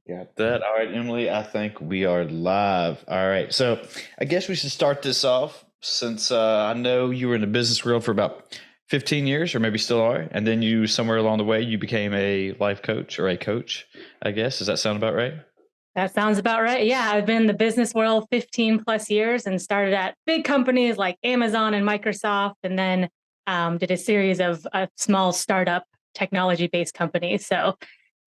Got that. All right, Emily, I think we are live. All right. So I guess we should start this off since I know you were in the business world for about 15 years, or maybe still are. And then you, somewhere along the way, you became a life coach or a coach, I guess. Does that sound about right? That sounds about right. Yeah, I've been in the business world 15 plus years and started at big companies like Amazon and Microsoft, and then did a series of small startup technology based companies. So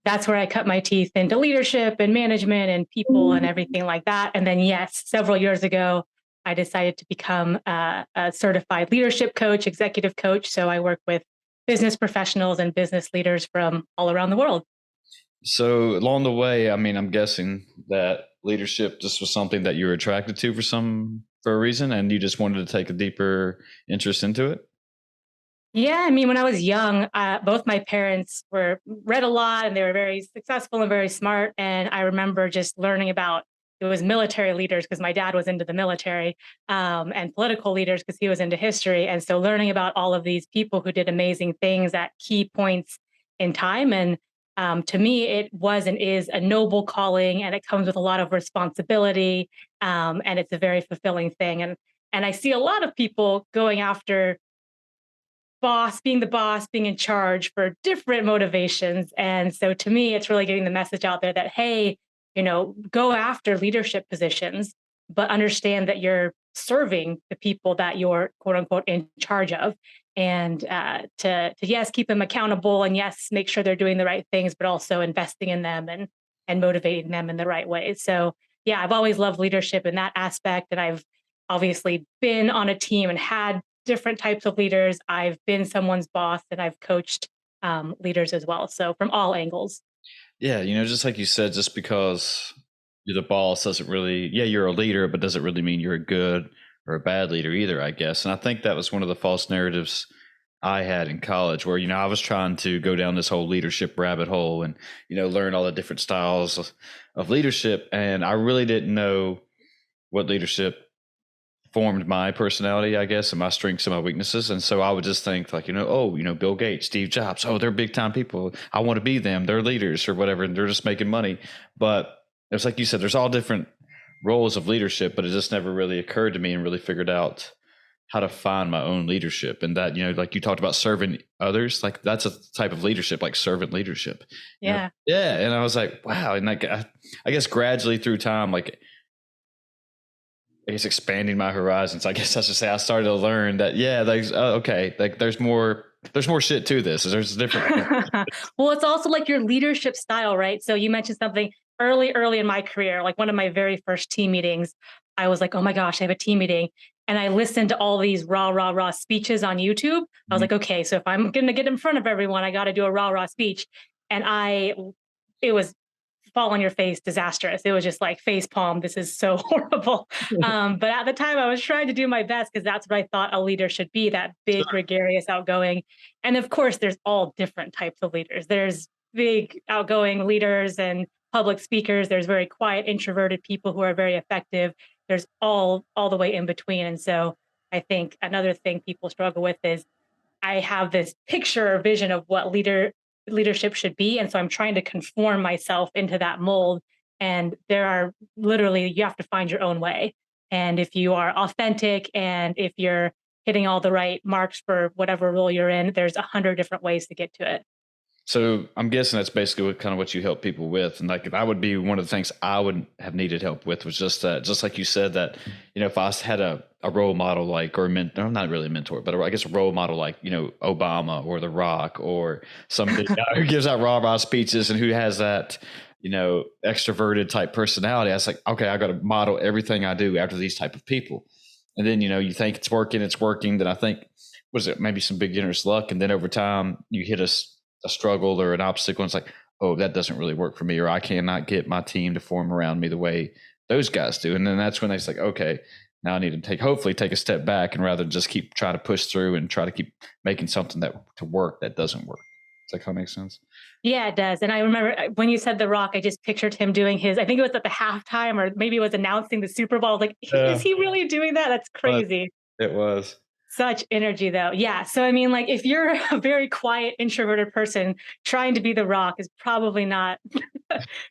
that's where I cut my teeth into leadership and management and people and everything like that. And then, yes, several years ago, I decided to become a certified leadership coach, executive coach. So I work with business professionals and business leaders from all around the world. So along the way, I mean, I'm guessing that leadership just was something that you were attracted to for a reason, and you just wanted to take a deeper interest into it. Yeah, I mean, when I was young, both my parents were read a lot, and they were very successful and very smart. And I remember just learning about it was military leaders because my dad was into the military, and political leaders because he was into history. And so learning about all of these people who did amazing things at key points in time. And to me, it was and is a noble calling, and it comes with a lot of responsibility, and it's a very fulfilling thing. And I see a lot of people going after boss, being in charge for different motivations. And so to me, it's really getting the message out there that, hey, go after leadership positions, but understand that you're serving the people that you're quote unquote in charge of. And to yes, keep them accountable, and yes, make sure they're doing the right things, but also investing in them and motivating them in the right ways. So yeah, I've always loved leadership in that aspect. And I've obviously been on a team and had different types of leaders. I've been someone's boss, and I've coached leaders as well. So from all angles. Yeah, just like you said, just because you're the boss doesn't really, yeah, you're a leader, but doesn't really mean you're a good or a bad leader either, I guess. And I think that was one of the false narratives I had in college where, I was trying to go down this whole leadership rabbit hole and, learn all the different styles of leadership. And I really didn't know what leadership formed my personality, I guess, and my strengths and my weaknesses. And so I would just think like, Bill Gates, Steve Jobs, oh, they're big time people. I want to be them. They're leaders or whatever. And they're just making money. But it's like you said, there's all different roles of leadership, but it just never really occurred to me and really figured out how to find my own leadership. And that, like you talked about serving others, like that's a type of leadership, like servant leadership. Yeah. Yeah. And I was like, wow. And like, I guess gradually through time, like I guess expanding my horizons. I guess I should say I started to learn that like okay, like there's more shit to this. There's different. Well, it's also like your leadership style, right? So you mentioned something early in my career, like one of my very first team meetings. I was like, oh my gosh, I have a team meeting. And I listened to all these raw speeches on YouTube. I was like, okay, so if I'm going to get in front of everyone, I got to do a raw speech. And it was fall on your face disastrous. It was just like face palm. This is so horrible. But at the time, I was trying to do my best because that's what I thought a leader should be, that big, gregarious, outgoing. And of course, there's all different types of leaders. There's big, outgoing leaders and public speakers. There's very quiet, introverted people who are very effective. There's all the way in between. And so I think another thing people struggle with is I have this picture or vision of what leadership should be. And so I'm trying to conform myself into that mold. And there are literally, you have to find your own way. And if you are authentic and if you're hitting all the right marks for whatever role you're in, there's 100 different ways to get to it. So I'm guessing that's basically kind of what you help people with. And like that would be one of the things I would have needed help with was just that, just like you said, that, if I had a role model like, or no, not really a mentor, but I guess a role model like, Obama or The Rock or somebody who gives out rah-rah speeches and who has that, extroverted type personality. I was like, okay, I got to model everything I do after these type of people. And then, you think it's working. Then I think, was it maybe some beginner's luck? And then over time you hit a struggle or an obstacle, and it's like, oh, that doesn't really work for me, or I cannot get my team to form around me the way those guys do. And then that's when it's like, okay, now I need to hopefully take a step back and rather just keep trying to push through and try to keep making something to work that doesn't work. Does that kind of make sense? Yeah, it does. And I remember when you said The Rock, I just pictured him doing I think it was at the halftime or maybe it was announcing the Super Bowl. Like, is Yeah, he really doing that? That's but crazy. it was. Such energy though. Yeah. So I mean, like if you're a very quiet, introverted person, trying to be The Rock is probably not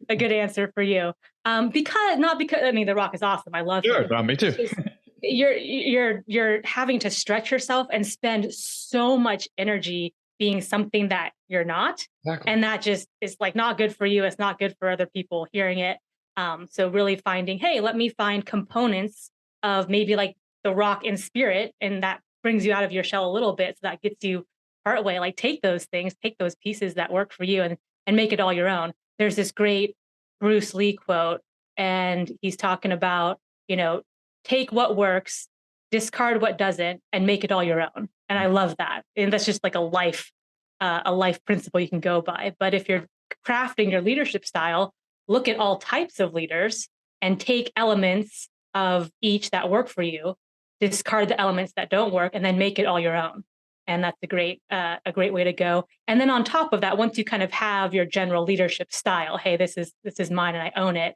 a good answer for you. Because not because I mean The Rock is awesome. I love Sure, him. no, me too. It's just you're having to stretch yourself and spend so much energy being something that you're not. Exactly. And that just is like not good for you. It's not good for other people hearing it. So really finding, hey, let me find components of maybe like The Rock in spirit, and that brings you out of your shell a little bit. So that gets you part way. Like take those things, take those pieces that work for you, and make it all your own. There's this great Bruce Lee quote, and he's talking about, you know, take what works, discard what doesn't, and make it all your own. And I love that. And that's just like a life principle you can go by. But if you're crafting your leadership style, look at all types of leaders and take elements of each that work for you, discard the elements that don't work, and then make it all your own. And that's a great way to go. And then on top of that, once you kind of have your general leadership style, hey, this is mine and I own it.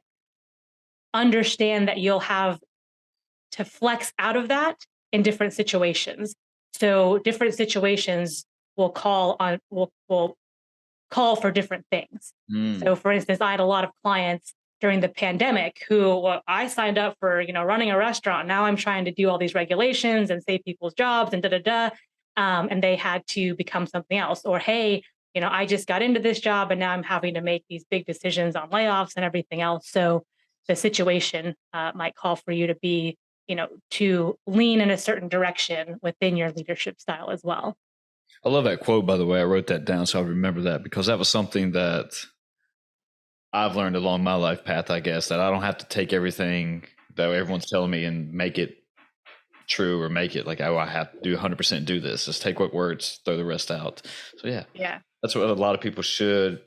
Understand that you'll have to flex out of that in different situations. So different situations will call for different things. Mm. So for instance, I had a lot of clients during the pandemic who, well, I signed up for, running a restaurant. Now I'm trying to do all these regulations and save people's jobs and da da da. And they had to become something else. Or, hey, I just got into this job and now I'm having to make these big decisions on layoffs and everything else. So the situation might call for you to be, to lean in a certain direction within your leadership style as well. I love that quote, by the way. I wrote that down so I remember that, because that was something that I've learned along my life path, I guess, that I don't have to take everything that everyone's telling me and make it true, or make it like, oh, I have to do 100% do this. Just take what works, throw the rest out. So Yeah. that's what a lot of people should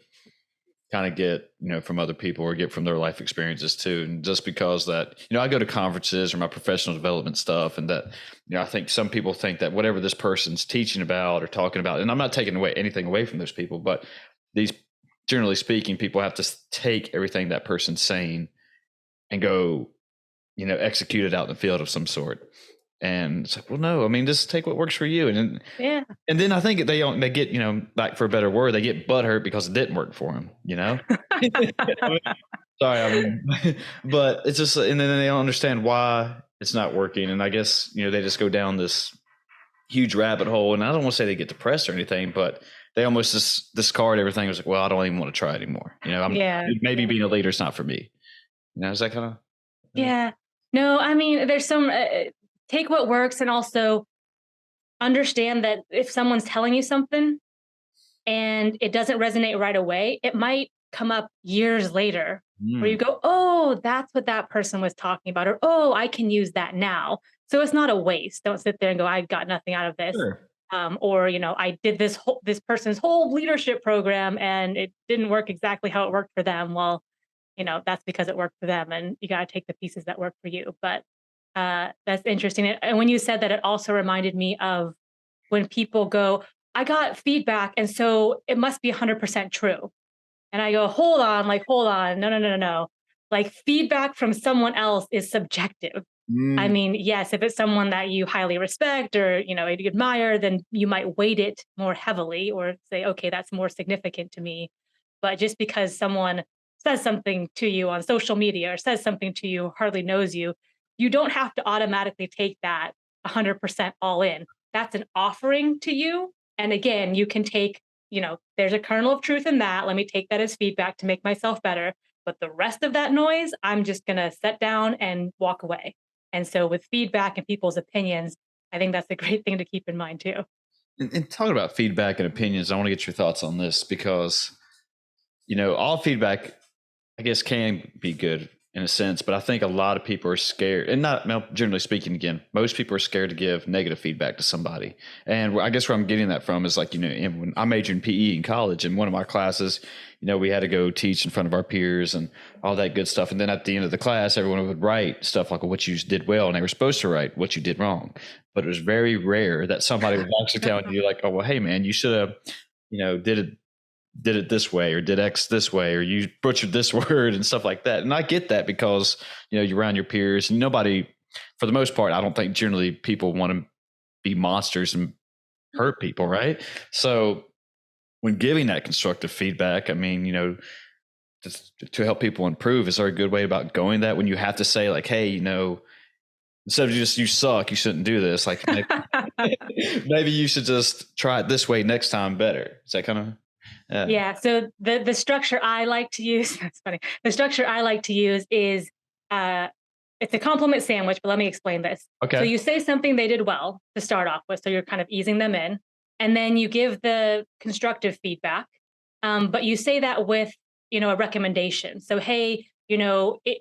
kind of get, from other people, or get from their life experiences too. And just because that, I go to conferences or my professional development stuff, and that, I think some people think that whatever this person's teaching about or talking about, and I'm not taking anything away from those people, but these, generally speaking, people have to take everything that person's saying and go, execute it out in the field of some sort. And it's like, well, no, I mean, just take what works for you. Yeah. And then I think they get, like, for a better word, they get butthurt because it didn't work for them, Sorry, but it's just, and then they don't understand why it's not working. And I guess, they just go down this huge rabbit hole. And I don't want to say they get depressed or anything, but they almost just discard everything. It's like, well, I don't even want to try it anymore. Yeah. Maybe being a leader is not for me. Is that kind of? Yeah. No, I mean, there's some, take what works, and also understand that if someone's telling you something and it doesn't resonate right away, it might come up years later where you go, oh, that's what that person was talking about, or, oh, I can use that now. So it's not a waste. Don't sit there and go, I got nothing out of this. Sure. Or, I did this person's whole leadership program and it didn't work exactly how it worked for them. Well, that's because it worked for them, and you got to take the pieces that work for you. But that's interesting. And when you said that, it also reminded me of when people go, I got feedback, and so it must be 100% true. And I go, hold on, no, no, no, no, no. Like, feedback from someone else is subjective. I mean, yes, if it's someone that you highly respect or, you admire, then you might weight it more heavily or say, okay, that's more significant to me. But just because someone says something to you on social media or says something to you, hardly knows you, you don't have to automatically take that 100% all in. That's an offering to you. And again, you can take, there's a kernel of truth in that. Let me take that as feedback to make myself better. But the rest of that noise, I'm just going to set down and walk away. And so with feedback and people's opinions, I think that's a great thing to keep in mind too. And talking about feedback and opinions, I want to get your thoughts on this, because, all feedback, I guess, can be good in a sense, but I think a lot of people are scared, and not, generally speaking, again, most people are scared to give negative feedback to somebody. And I guess where I'm getting that from is, like, when I majored in PE in college, in one of my classes, we had to go teach in front of our peers and all that good stuff. And then at the end of the class, everyone would write stuff like what you did well, and they were supposed to write what you did wrong. But it was very rare that somebody was actually telling you, like, oh, well, hey man, you should have, did it this way, or did X this way, or you butchered this word and stuff like that. And I get that, because, you're around your peers, and nobody, for the most part, I don't think generally people want to be monsters and hurt people. Right. So when giving that constructive feedback, I mean, to help people improve? Is there a good way about going that when you have to say like, hey, instead of just you suck, you shouldn't do this. Like maybe you should just try it this way next time better. Is that kind of Yeah. So the structure I like to use, that's funny. The structure I like to use is uh it's a compliment sandwich, but let me explain this. So okay? you say something they did well to start off with. So you're kind of easing them in. And then you give the constructive feedback. But you say that with, a recommendation. So, hey,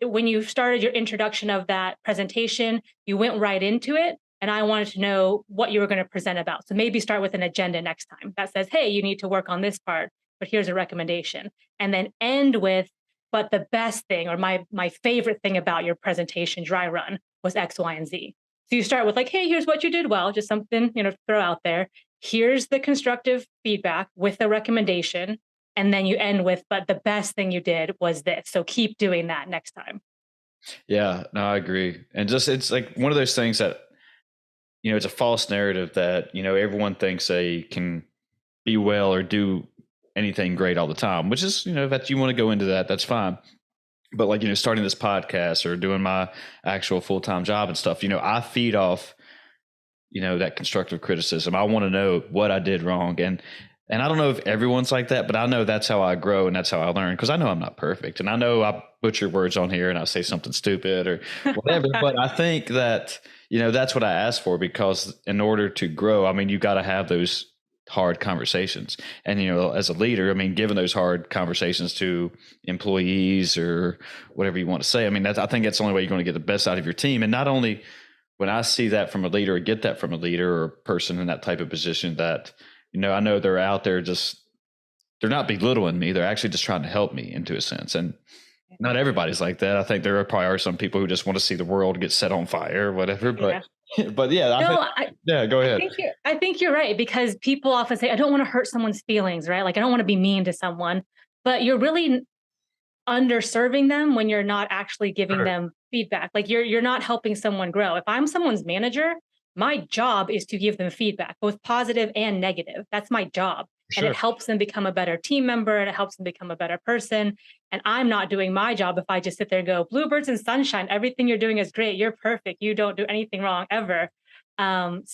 when you started your introduction of that presentation, you went right into it. And I wanted to know what you were going to present about. So maybe start with an agenda next time that says, hey, you need to work on this part, but here's a recommendation. And then end with, but the best thing or my favorite thing about your presentation dry run was X, Y, and Z. So you start with like, hey, here's what you did well, just something, to throw out there. Here's the constructive feedback with the recommendation. And then you end with, but the best thing you did was this. So keep doing that next time. Yeah, no, I agree. And just, it's like one of those things that, it's a false narrative that, everyone thinks they can be well or do anything great all the time, which is, that you want to go into that, that's fine. But like, starting this podcast or doing my actual full-time job and stuff, I feed off, that constructive criticism. I want to know what I did wrong. And I don't know if everyone's like that, but I know that's how I grow and that's how I learn, because I know I'm not perfect. And I know I butcher words on here and I say something stupid or whatever. But I think that, that's what I ask for, because in order to grow, I mean, you got to have those hard conversations. And, as a leader, I mean, giving those hard conversations to employees or whatever you want to say, I mean, I think that's the only way you're going to get the best out of your team. And not only when I see that from a leader or get that from a leader or a person in that type of position that, I know they're out there they're not belittling me. They're actually just trying to help me into a sense. And not everybody's like that. I think there probably are some people who just want to see the world get set on fire or whatever. But, but yeah, go ahead. I think you're right, because people often say, I don't want to hurt someone's feelings, right? Like, I don't want to be mean to someone, but you're really underserving them when you're not actually giving them feedback. Like you're not helping someone grow. If I'm someone's manager, my job is to give them feedback, both positive and negative. That's my job. Sure. And it helps them become a better team member and it helps them become a better person. And I'm not doing my job if I just sit there and go, bluebirds and sunshine, everything you're doing is great. You're perfect. You don't do anything wrong ever. And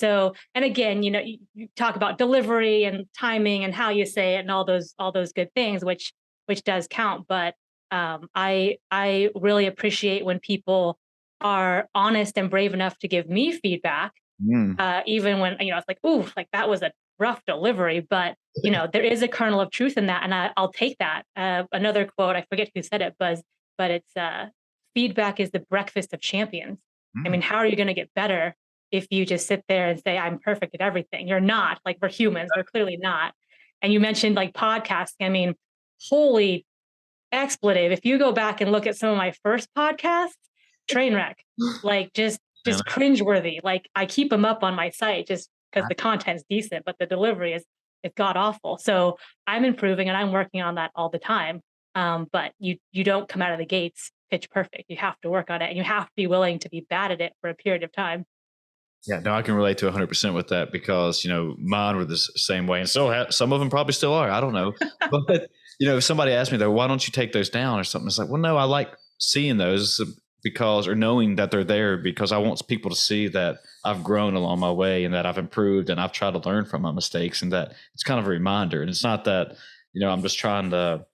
again, you talk about delivery and timing and how you say it and all those good things, which does count. But I really appreciate when people are honest and brave enough to give me feedback. Even when, it's like, ooh, like that was a rough delivery, but there is a kernel of truth in that. And I'll take that. Another quote, I forget who said it, but it's feedback is the breakfast of champions. I mean, how are you going to get better if you just sit there and say, I'm perfect at everything? You're not. Like, we're humans. We're clearly not. And you mentioned like podcasting. I mean, holy expletive. If you go back and look at some of my first podcasts, train wreck, like just cringeworthy. Like, I keep them up on my site just because the content's decent, but the delivery is god awful. So I'm improving and I'm working on that all the time. But you don't come out of the gates pitch perfect. You have to work on it, and you have to be willing to be bad at it for a period of time. Yeah, no, I can relate to 100% with that, because, mine were the same way. And so some of them probably still are. I don't know. But, if somebody asked me though, why don't you take those down or something? It's like, well, no, I like seeing those or knowing that they're there, because I want people to see that I've grown along my way and that I've improved and I've tried to learn from my mistakes, and that it's kind of a reminder. And it's not that, I'm just trying to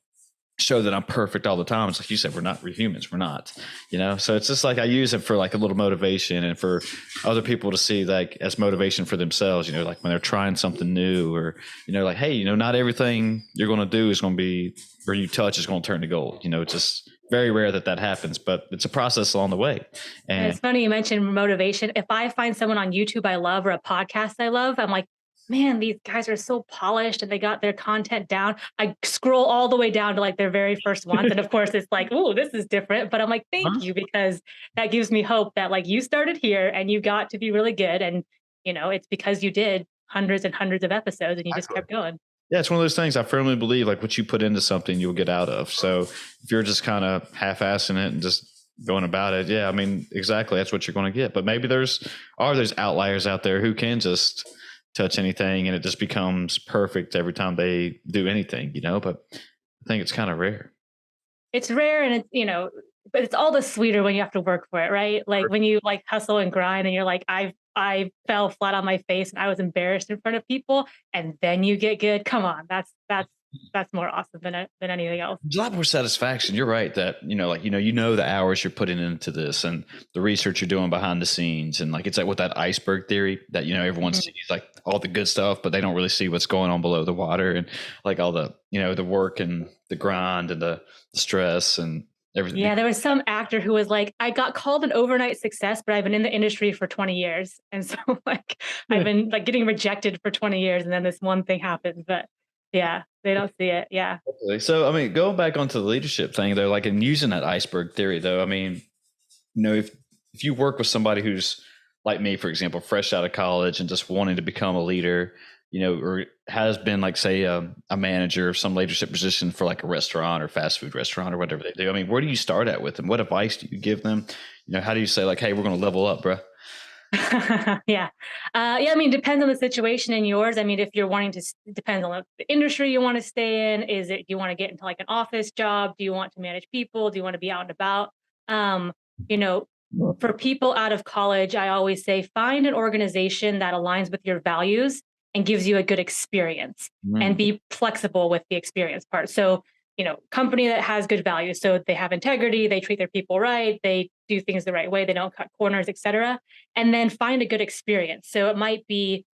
show that I'm perfect all the time. It's like you said, we're humans. We're not, so it's just like I use it for like a little motivation and for other people to see, like, as motivation for themselves, like when they're trying something new, or, like, hey, not everything you're going to do is going to be, or you touch is going to turn to gold. It's just very rare that happens, but it's a process along the way. And it's funny you mentioned motivation. If I find someone on YouTube I love or a podcast I love, I'm like, man, these guys are so polished and they got their content down. I scroll all the way down to like their very first ones. And of course it's like, oh, this is different. But I'm like, thank you, because that gives me hope that like you started here and you got to be really good. And, it's because you did hundreds and hundreds of episodes and you just kept going. Yeah, it's one of those things I firmly believe, like, what you put into something, you'll get out of. So if you're just kind of half-assing it and just going about it, yeah, I mean, exactly, that's what you're going to get. But maybe there's outliers out there who can just touch anything and it just becomes perfect every time they do anything, but I think it's kind of rare. it's rare and it's, but it's all the sweeter when you have to work for it, right? Like when you like hustle and grind and you're like, I fell flat on my face and I was embarrassed in front of people, and then you get good. Come on, that's more awesome than anything else. A lot more satisfaction. You're right that, the hours you're putting into this and the research you're doing behind the scenes. And like, it's like with that iceberg theory that, everyone Mhm. sees like all the good stuff, but they don't really see what's going on below the water and like all the, the work and the grind and the stress and everything. Yeah, there was some actor who was like, I got called an overnight success, but I've been in the industry for 20 years. And so like I've been like getting rejected for 20 years and then this one thing happens. But yeah, they don't see it. Yeah. So, I mean, going back onto the leadership thing though, like in using that iceberg theory though, I mean, if you work with somebody who's like me, for example, fresh out of college and just wanting to become a leader, or has been like, say, a manager of some leadership position for like a restaurant or fast food restaurant or whatever they do. I mean, where do you start at with them? What advice do you give them? How do you say like, hey, we're going to level up, bro? Yeah. Yeah. I mean, depends on the situation in yours. I mean, if you're wanting to, depends on the industry you want to stay in. Is it, do you want to get into like an office job? Do you want to manage people? Do you want to be out and about? Um, you know, for people out of college, I always say find an organization that aligns with your values and gives you a good experience, and Mm. be flexible with the experience part. So, company that has good values. So they have integrity, they treat their people right, they do things the right way, they don't cut corners, etc. And then find a good experience. So it might be,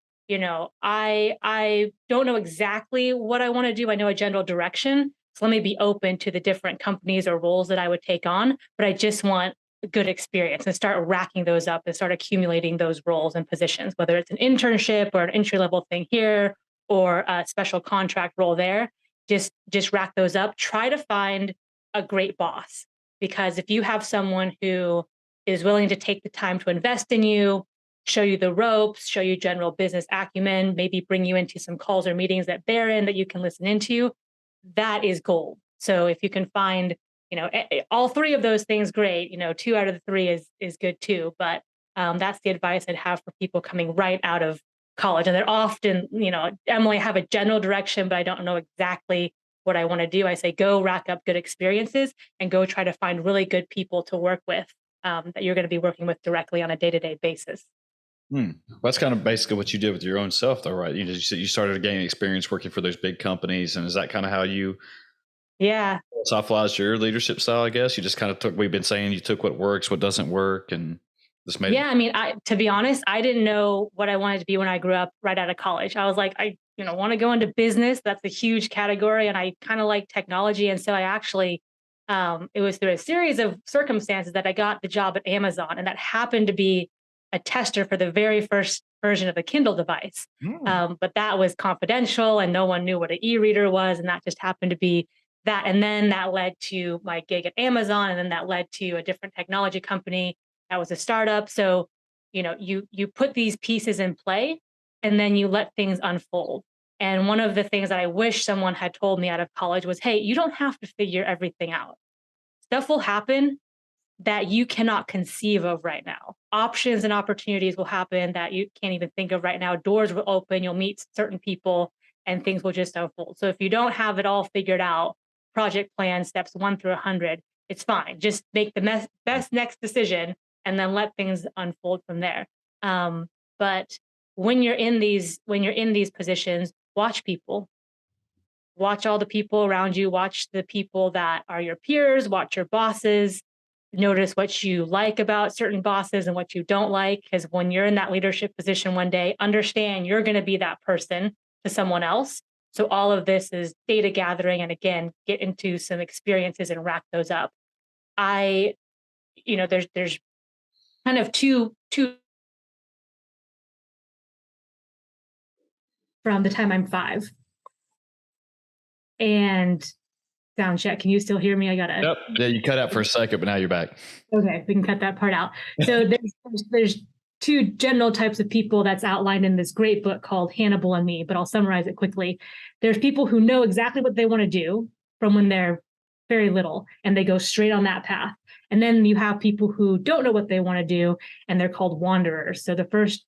I don't know exactly what I want to do. I know a general direction. So let me be open to the different companies or roles that I would take on, but I just want a good experience and start racking those up and start accumulating those roles and positions, whether it's an internship or an entry level thing here or a special contract role there. Just rack those up. Try to find a great boss, because if you have someone who is willing to take the time to invest in you, show you the ropes, show you general business acumen, maybe bring you into some calls or meetings that they're in that you can listen into, that is gold. So if you can find, all three of those things, great. Two out of the three is good too. But that's the advice I'd have for people coming right out of college. And they're often, Emily, I have a general direction, but I don't know exactly what I want to do. I say, go rack up good experiences and go try to find really good people to work with, that you're going to be working with directly on a day-to-day basis. Well, that's kind of basically what you did with your own self, though, right? You started to gain experience working for those big companies, and is that kind of how you Yeah. soft your leadership style? I guess you just kind of took. We've been saying you took what works, what doesn't work, and just made. Yeah. I mean, to be honest, I didn't know what I wanted to be when I grew up right out of college. I was like, I, want to go into business. That's a huge category. And I kind of like technology. And so I actually, it was through a series of circumstances that I got the job at Amazon. And that happened to be a tester for the very first version of the Kindle device. Mm. But that was confidential and no one knew what an e-reader was. And that just happened to be that. And then that led to my gig at Amazon. And then that led to a different technology company that was a startup. So, you put these pieces in play and then you let things unfold. And one of the things that I wish someone had told me out of college was, hey, you don't have to figure everything out. Stuff will happen that you cannot conceive of right now. Options and opportunities will happen that you can't even think of right now. Doors will open, you'll meet certain people, and things will just unfold. So if you don't have it all figured out, project plan steps 1 through 100, it's fine. Just make the best next decision and then let things unfold from there. But when you're in these positions, watch people, watch all the people around you, watch the people that are your peers, watch your bosses, notice what you like about certain bosses and what you don't like. Because when you're in that leadership position one day, understand you're going to be that person to someone else. So all of this is data gathering. And again, get into some experiences and rack those up. I, there's kind of two from the time I'm 5. And sound check. Can you still hear me? I gotta. Yep. Yeah, you cut out for a second, but now you're back. Okay, we can cut that part out. So there's two general types of people that's outlined in this great book called Hannibal and Me, but I'll summarize it quickly. There's people who know exactly what they want to do from when they're very little, and they go straight on that path. And then you have people who don't know what they want to do, and they're called wanderers. So the first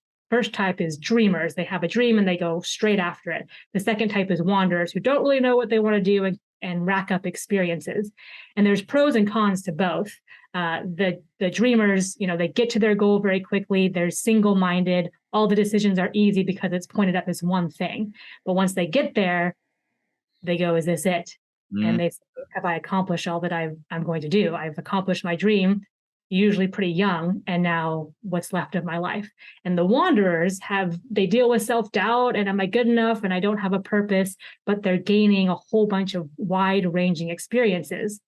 type is dreamers. They have a dream and they go straight after it. The second type is wanderers who don't really know what they want to do and rack up experiences. And there's pros and cons to both. The dreamers, they get to their goal very quickly. They're single-minded. All the decisions are easy because it's pointed at this one thing. But once they get there, they go, is this it? And they say, have I accomplished all that I'm going to do? I've accomplished my dream, usually pretty young, and now what's left of my life? And the wanderers they deal with self-doubt and am I good enough? And I don't have a purpose, but they're gaining a whole bunch of wide-ranging experiences.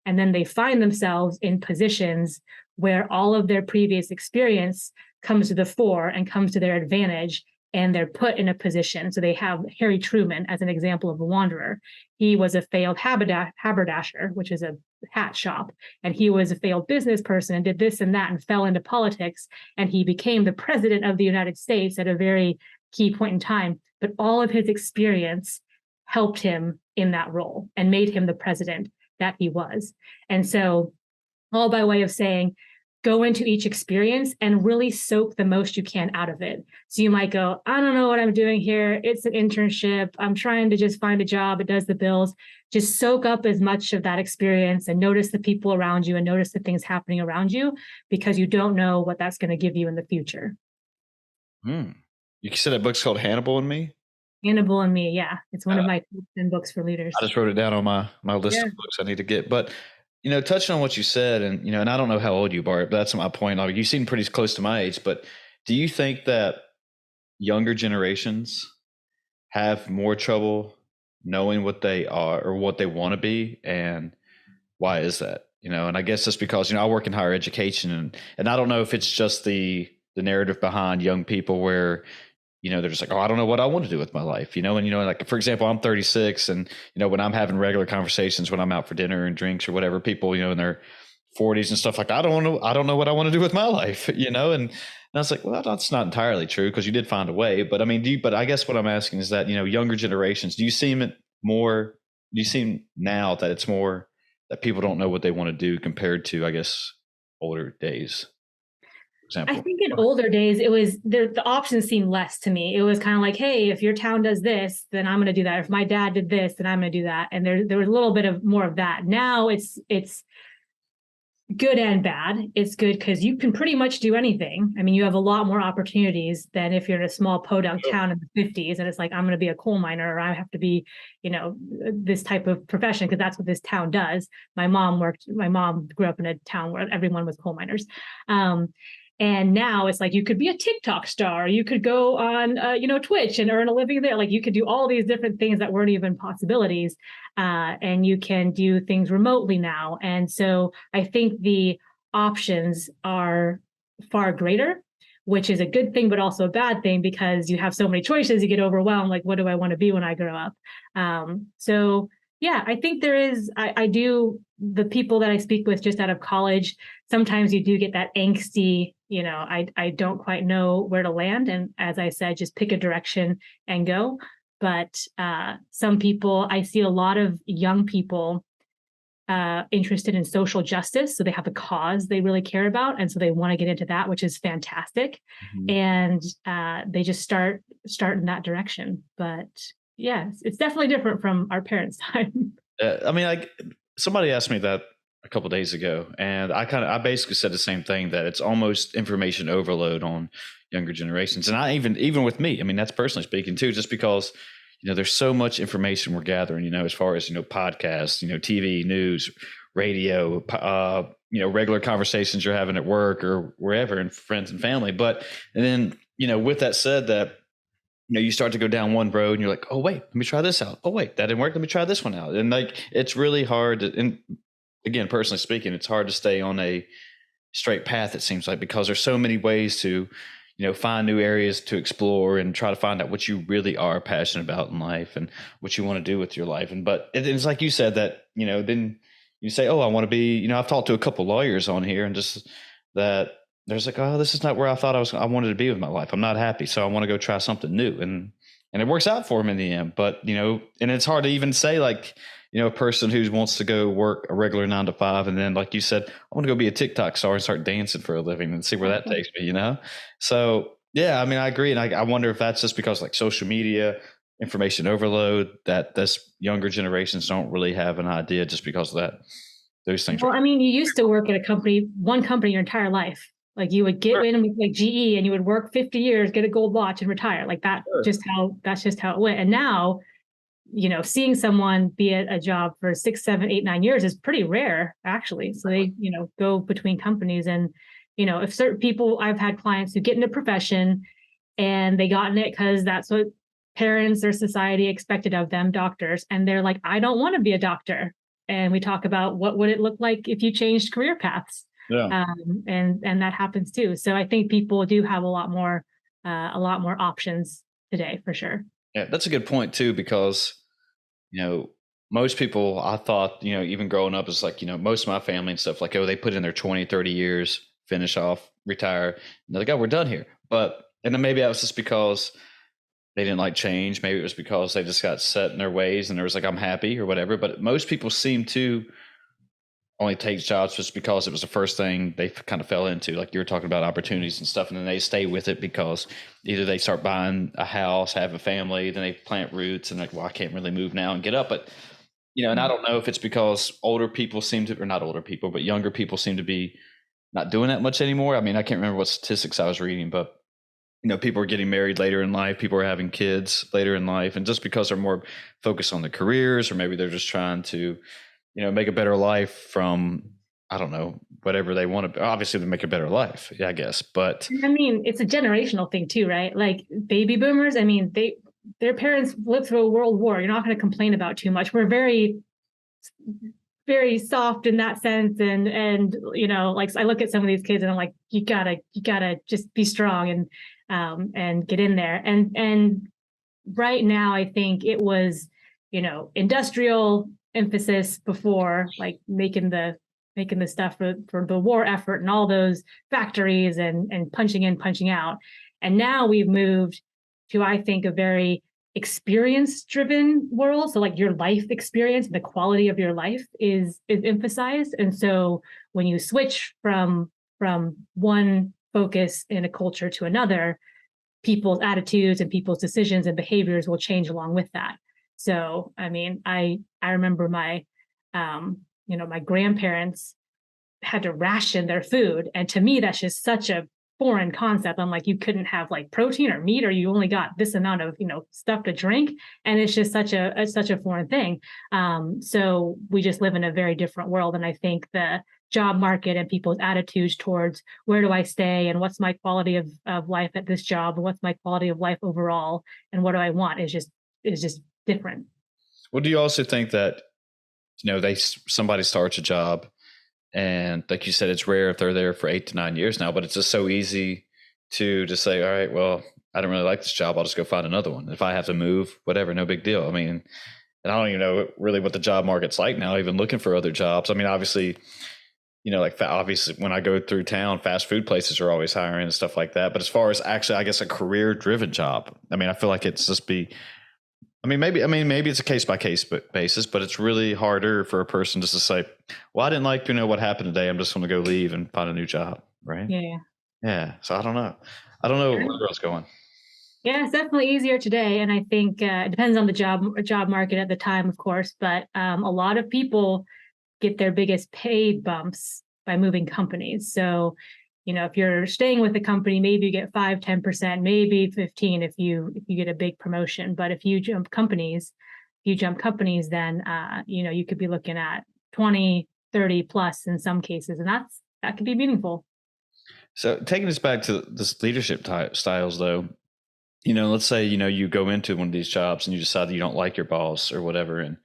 And then they find themselves in positions where all of their previous experience comes to the fore and comes to their advantage, and they're put in a position. So they have Harry Truman as an example of a wanderer. He was a failed haberdasher, which is a hat shop, and he was a failed business person and did this and that and fell into politics, and he became the president of the United States at a very key point in time. But all of his experience helped him in that role and made him the president that he was. And so, all by way of saying, go into each experience and really soak the most you can out of it. So you might go, I don't know what I'm doing here. It's an internship. I'm trying to just find a job. It does the bills. Just soak up as much of that experience and notice the people around you and notice the things happening around you, because you don't know what that's going to give you in the future. You said that book's called Hannibal and Me? Hannibal and Me, yeah. It's one of my 10 books for leaders. I just wrote it down on my list of books I need to get. But touching on what you said, and and I don't know how old you are, but that's my point. Like, you seem pretty close to my age, but do you think that younger generations have more trouble knowing what they are or what they want to be, and why is that? And I guess that's because I work in higher education, and I don't know if it's just the narrative behind young people where they're just like, oh, I don't know what I want to do with my life, and like, for example, I'm 36, and when I'm having regular conversations, when I'm out for dinner and drinks or whatever, people in their 40s and stuff, like, I don't know what I want to do with my life, and I was like, well, that's not entirely true, because you did find a way. But I mean, but I guess what I'm asking is that younger generations, do you see now that it's more that people don't know what they want to do compared to, I guess, older days? Example. I think in older days, the options seemed less to me. It was kind of like, hey, if your town does this, then I'm going to do that. If my dad did this, then I'm going to do that. And there was a little bit of more of that. Now it's good and bad. It's good because you can pretty much do anything. I mean, you have a lot more opportunities than if you're in a small podunk town in the 50s and it's like, I'm going to be a coal miner, or I have to be, this type of profession because that's what this town does. My mom grew up in a town where everyone was coal miners. And now it's like, you could be a TikTok star. You could go on, Twitch and earn a living there. Like, you could do all these different things that weren't even possibilities. And you can do things remotely now. And so I think the options are far greater, which is a good thing, but also a bad thing, because you have so many choices, you get overwhelmed. Like, what do I want to be when I grow up? So yeah, I think there is, I do, the people that I speak with just out of college, sometimes you do get that angsty, I don't quite know where to land. And as I said, just pick a direction and go. But some people, I see a lot of young people interested in social justice. So they have a cause they really care about. And so they want to get into that, which is fantastic. And they just start in that direction. But yeah, it's definitely different from our parents' time. I mean, like, somebody asked me that a couple of days ago, and I basically said the same thing, that it's almost information overload on younger generations. And I even with me, I mean, that's personally speaking too, just because there's so much information we're gathering, as far as podcasts, TV, news, radio, regular conversations you're having at work or wherever, and friends and family. But and then with that said, that you start to go down one road and you're like, oh, wait, let me try this out. Oh, wait, that didn't work. Let me try this one out. And like, it's really hard to, and again, personally speaking, it's hard to stay on a straight path, it seems like, because there's so many ways to, find new areas to explore and try to find out what you really are passionate about in life and what you want to do with your life. But it's like you said that, then you say, oh, I want to be, I've talked to a couple lawyers on here, and just that there's like, oh, this is not where I thought I wanted to be with my life. I'm not happy. So I want to go try something new. And it works out for him in the end. But, and it's hard to even say, like, a person who wants to go work a regular 9 to 5. And then, like you said, I want to go be a TikTok star and start dancing for a living and see where that takes me, So, yeah, I mean, I agree. And I wonder if that's just because, like, social media, information overload that this younger generations don't really have an idea just because of that. Those things are Well, I mean, you used to work at a company, one company your entire life. Like you would get sure, in with like GE and you would work 50 years, get a gold watch and retire. Like sure. that's just how it went. And now, seeing someone be at a job for 6, 7, 8, 9 years is pretty rare, actually. So they, go between companies. And, if certain people, I've had clients who get into profession and they got in it because that's what parents or society expected of them, doctors. And they're like, I don't want to be a doctor. And we talk about what would it look like if you changed career paths. Yeah. And that happens too. So I think people do have a lot more options today for sure. Yeah, that's a good point too, because, you know, most people, I thought, even growing up is like, most of my family and stuff like, oh, they put in their 20, 30 years, finish off, retire. And they're like, oh, we're done here. And then maybe that was just because they didn't like change. Maybe it was because they just got set in their ways and there was like, I'm happy or whatever. But most people seem to only take jobs just because it was the first thing they kind of fell into. Like you were talking about opportunities and stuff, and then they stay with it because either they start buying a house, have a family, then they plant roots and like, well, I can't really move now and get up. But, and I don't know if it's because older people seem to, or not older people, but younger people seem to be not doing that much anymore. I mean, I can't remember what statistics I was reading, but people are getting married later in life. People are having kids later in life. And just because they're more focused on their careers, or maybe they're just trying to, make a better life from, I don't know, whatever they want to, obviously to make a better life, I guess. But I mean, it's a generational thing too, right? Like baby boomers, I mean, their parents lived through a world war. You're not going to complain about too much. We're very, very soft in that sense. And, like I look at some of these kids and I'm like, you gotta just be strong and get in there. And right now, I think it was, industrial emphasis before, like making the stuff for the war effort and all those factories and punching in, punching out. And now we've moved to, I think, a very experience driven world. So like your life experience, the quality of your life is emphasized. And so when you switch from one focus in a culture to another, people's attitudes and people's decisions and behaviors will change along with that. So, I mean, I remember my, my grandparents had to ration their food. And to me, that's just such a foreign concept. I'm like, you couldn't have like protein or meat, or you only got this amount of, stuff to drink. And it's just such a foreign thing. So we just live in a very different world. And I think the job market and people's attitudes towards where do I stay and what's my quality of life at this job and what's my quality of life overall and what do I want is just different. well, do you also think that, somebody starts a job and like you said, it's rare if they're there for 8 to 9 years now, but it's just so easy to just say, all right, well, I don't really like this job. I'll just go find another one. If I have to move, whatever, no big deal. I mean, and I don't even know really what the job market's like now, even looking for other jobs. I mean, obviously, like obviously when I go through town, fast food places are always hiring and stuff like that. But as far as actually, I guess a career driven job, I mean, I feel like it's just maybe it's a case by case basis, but it's really harder for a person just to say, well, I didn't like, what happened today. I'm just going to go leave and find a new job. Right. Yeah. Yeah. So I don't know. I don't know where the girl's going. Yeah, it's definitely easier today. And I think it depends on the job market at the time, of course, but a lot of people get their biggest pay bumps by moving companies. So, if you're staying with the company, maybe you get 5, 10%, maybe 15 if you get a big promotion. But if you jump companies, then you could be looking at 20, 30 plus in some cases, and that could be meaningful. So taking us back to this leadership styles, though, let's say you go into one of these jobs and you decide that you don't like your boss or whatever, and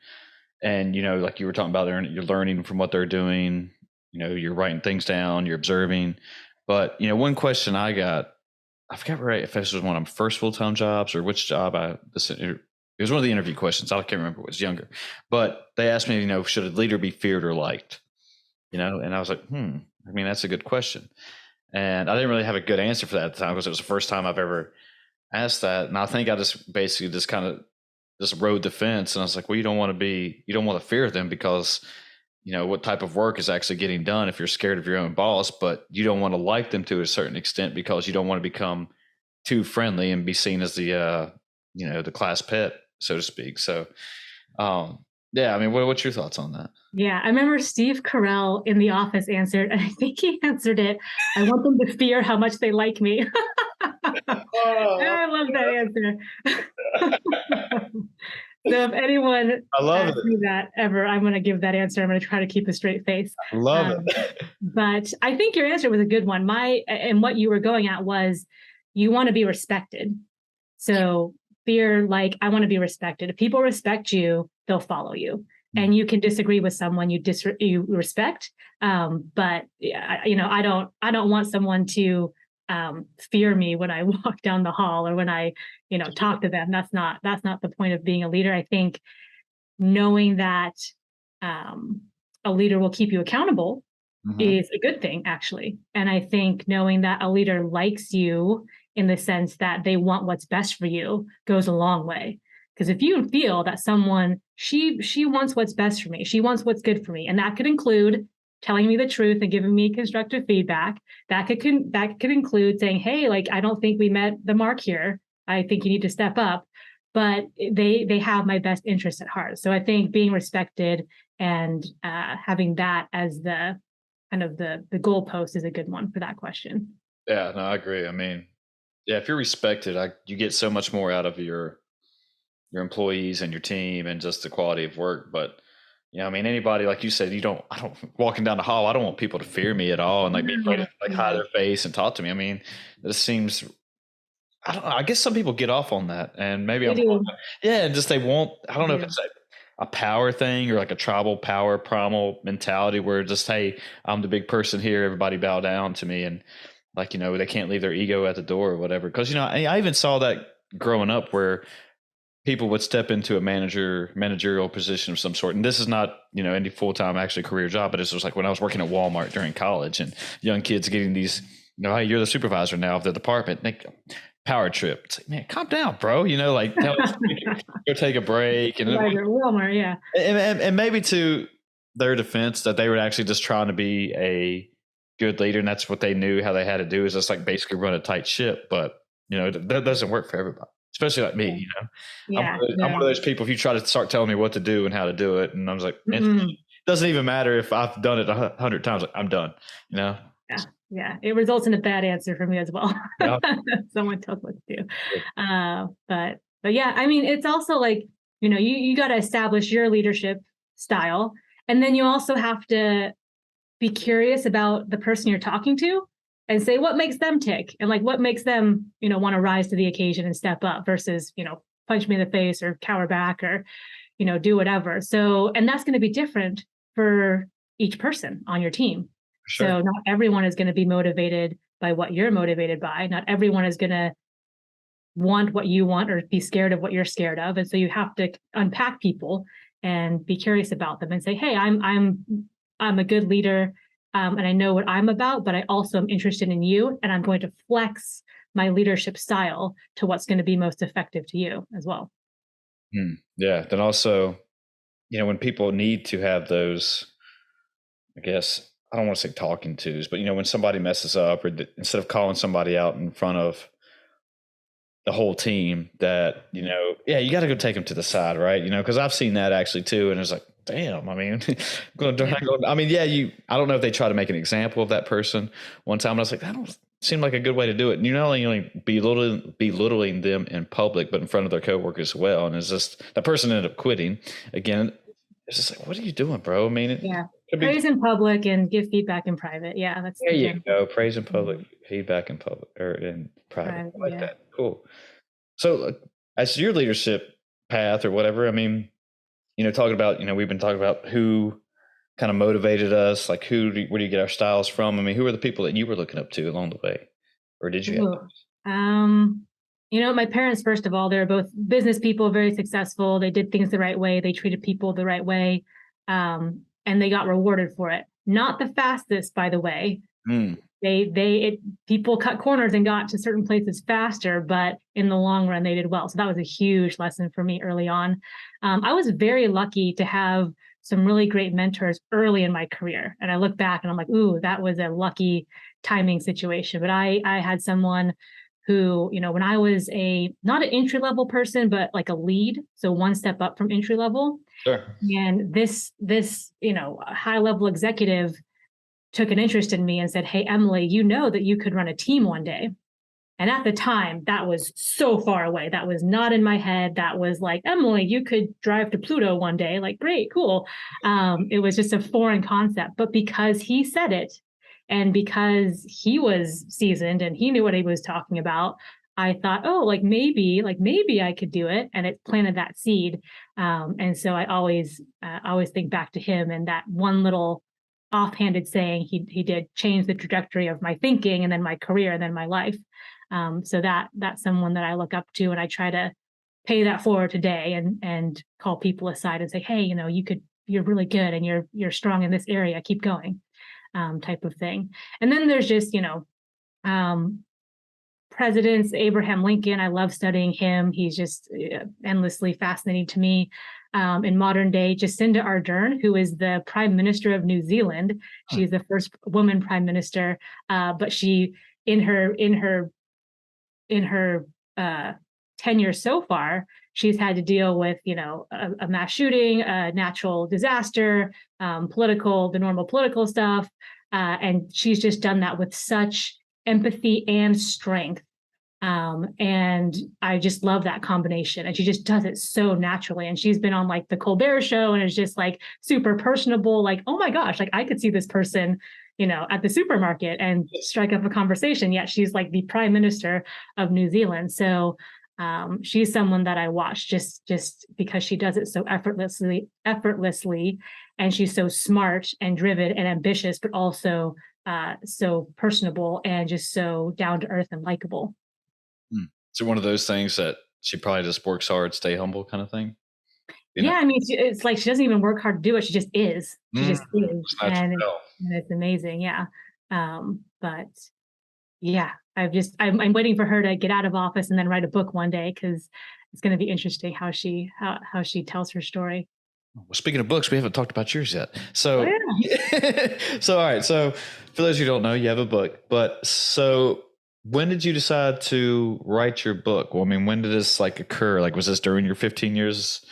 like you were talking about, you're learning from what they're doing. You're writing things down, you're observing. But one question I got, I forgot if this was one of my first full-time jobs or which job it was one of the interview questions. I can't remember. It was younger, but they asked me, should a leader be feared or liked? And I was like, I mean, that's a good question. And I didn't really have a good answer for that at the time because it was the first time I've ever asked that. And I think I just basically just kind of just rode the fence. And I was like, well, you don't want to fear them because, what type of work is actually getting done if you're scared of your own boss, but you don't want to like them to a certain extent because you don't want to become too friendly and be seen as the the class pet, so to speak. So, yeah, I mean, what's your thoughts on that? Yeah, I remember Steve Carell in The Office answered, and I think he answered it, I want them to fear how much they like me. Oh, I love that answer. So if anyone I love asks me it. that ever, I'm going to give that answer. I'm going to try to keep a straight face. I love Um, it. but I think your answer was a good one. And what you were going at was you want to be respected. So fear, like, I want to be respected. If people respect you, they'll follow you. And you can disagree with someone you respect, but yeah, I don't want someone to fear me when I walk down the hall or when I talk to them. That's not the point of being a leader. I think knowing that um, a leader will keep you accountable Mhm. is a good thing, actually. And I think knowing that a leader likes you in the sense that they want what's best for you goes a long way. Because if you feel that someone, she wants what's best for me, she wants what's good for me, and that could include telling me the truth and giving me constructive feedback. That could include saying, "Hey, like I don't think we met the mark here. I think you need to step up." But they have my best interest at heart. So I think being respected and having that as the kind of the goalpost is a good one for that question. Yeah, no, I agree. I mean, yeah, if you're respected, you get so much more out of your employees and your team and just the quality of work. But I mean, anybody like you said, I don't walking down the hall, I don't want people to fear me at all and like be afraid to No, like hide yeah, their face and talk to me. I mean, this seems I don't know. I guess some people get off on that, and maybe they I'm wrong. do. Yeah, and just they won't. I They don't know if do. it's a power thing or like a tribal power primal mentality where just hey, I'm the big person here. Everybody bow down to me, and like they can't leave their ego at the door or whatever. Because I even saw that growing up where people would step into a managerial position of some sort, and this is not any full time actually career job, but this was like when I was working at Walmart during college, and young kids getting these. Hey, you're the supervisor now of the department. Power trip. It's like, man, calm down, bro. Like tell us go take a break, Supervisor at Walmart, yeah. and maybe to their defense that they were actually just trying to be a good leader, and that's what they knew how they had to do is just like basically run a tight ship. But that doesn't work for everybody, especially like me. Yeah. I'm Yeah. I'm one of No. those people. If you try to start telling me what to do and how to do it, and I was like, it Mm-mm. doesn't even matter if I've done it 100 times. Like I'm done. You know. Yeah. Yeah. It results in a bad answer for me as well. Yeah. Someone tells what to do. But yeah, I mean, it's also like, you got to establish your leadership style. And then you also have to be curious about the person you're talking to and say what makes them tick and like what makes them want to rise to the occasion and step up versus punch me in the face or cower back or do whatever. So and that's going to be different for each person on your team. Sure. So not everyone is going to be motivated by what you're motivated by. Not everyone is going to want what you want or be scared of what you're scared of. And so you have to unpack people and be curious about them and say, hey, I'm a good leader, and I know what I'm about, but I also am interested in you, and I'm going to flex my leadership style to what's going to be most effective to you as well. Yeah. Then also, when people need to have those, I guess I don't want to say talking tos, but when somebody messes up, or instead of calling somebody out in front of the whole team, that yeah, you got to go take them to the side, right? Because I've seen that actually too, and it's like, damn. I mean, Yeah. I mean, yeah, I don't know if they try to make an example of that person one time, and I was like, that don't seem like a good way to do it. And you're not only belittling them in public, but in front of their coworkers as well. And it's just that person ended up quitting again. It's just like, what are you doing, bro? I mean, it Yeah. could be. Praise in public and give feedback in private. Yeah, that's There you again go. Praise in public, mhm, feedback in public or in private. private. I like Yeah. that. Cool. So, as your leadership path or whatever, I mean, talking about, we've been talking about who kind of motivated us, like where do you get our styles from? I mean, who are the people that you were looking up to along the way, or did you have? Ooh. Um, my parents, first of all, they're both business people, very successful. They did things the right way. They treated people the right way. And they got rewarded for it. Not the fastest, by the way. Mm, People cut corners and got to certain places faster, but in the long run, they did well. So that was a huge lesson for me early on. I was very lucky to have some really great mentors early in my career. And I look back and I'm like, ooh, that was a lucky timing situation. But I had someone who, when I was not an entry level person, but like a lead, so one step up from entry level. Sure. And this, high level executive took an interest in me and said, "Hey, Emily, you know that you could run a team one day." And at the time, that was so far away. That was not in my head. That was like, "Emily, you could drive to Pluto one day." Like, great, cool. It was just a foreign concept. But because he said it, and because he was seasoned and he knew what he was talking about, I thought, oh, maybe I could do it. And it planted that seed. And so I always think back to him, and that one little offhanded saying he did change the trajectory of my thinking, and then my career, and then my life. So that's someone that I look up to, and I try to pay that forward today, and call people aside and say, "Hey, you're really good, and you're strong in this area. Keep going," type of thing. And then there's just um, presidents. Abraham Lincoln. I love studying him. He's just endlessly fascinating to me. In modern day, Jacinda Ardern, who is the Prime Minister of New Zealand. She's the first woman Prime Minister, but she in her tenure so far, she's had to deal with, a mass shooting, a natural disaster, the normal political stuff. And she's just done that with such empathy and strength. And I just love that combination. And she just does it so naturally. And she's been on like the Colbert Show, and is just like super personable. Like, oh my gosh, like I could see this person, at the supermarket and strike up a conversation. Yet she's like the Prime Minister of New Zealand. So she's someone that I watch just because she does it so effortlessly, and she's so smart and driven and ambitious, but also so personable and just so down to earth and likable. So one of those things that she probably just works hard, stay humble kind of thing. Yeah, I mean, it's like she doesn't even work hard to do it. She just is. She just is, and it's amazing. Yeah, but yeah, I'm waiting for her to get out of office and then write a book one day, because it's going to be interesting how she tells her story. Well, speaking of books, we haven't talked about yours yet. So, Oh, yeah. so all right. So, for those who don't know, you have a book. But so, when did you decide to write your book? Well, I mean, when did this occur? Like, was this during your 15 years